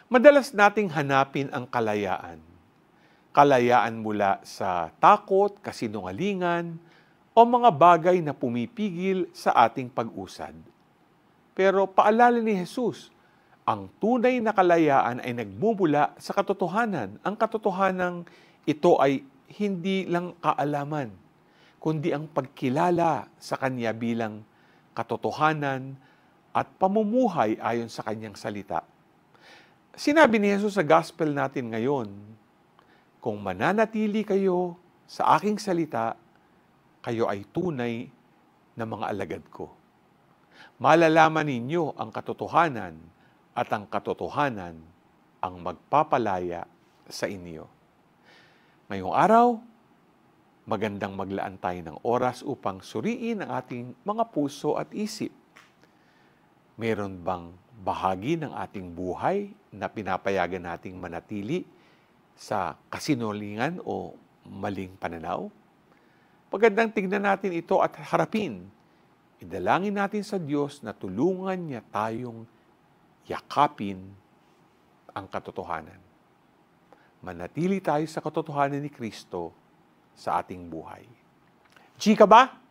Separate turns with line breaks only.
Madalas nating hanapin ang kalayaan. Kalayaan mula sa takot, kasinungalingan, o mga bagay na pumipigil sa ating pag-usad. Pero paalala ni Jesus, ang tunay na kalayaan ay nagmumula sa katotohanan. Ang katotohanan ito ay hindi lang kaalaman, kundi ang pagkilala sa Kanya bilang katotohanan at pamumuhay ayon sa Kanyang salita. Sinabi ni Jesus sa gospel natin ngayon, kung mananatili kayo sa aking salita, kayo ay tunay na mga alagad ko. Malalaman ninyo ang katotohanan at ang katotohanan ang magpapalaya sa inyo. Ngayong araw, magandang maglaan tayo ng oras upang suriin ang ating mga puso at isip. Meron bang bahagi ng ating buhay na pinapayagan nating manatili sa kasinungalingan o maling pananaw? Magandang tingnan natin ito at harapin. Idalangin natin sa Diyos na tulungan niya tayong yakapin ang katotohanan. Manatili tayo sa katotohanan ni Kristo sa ating buhay. G ka ba?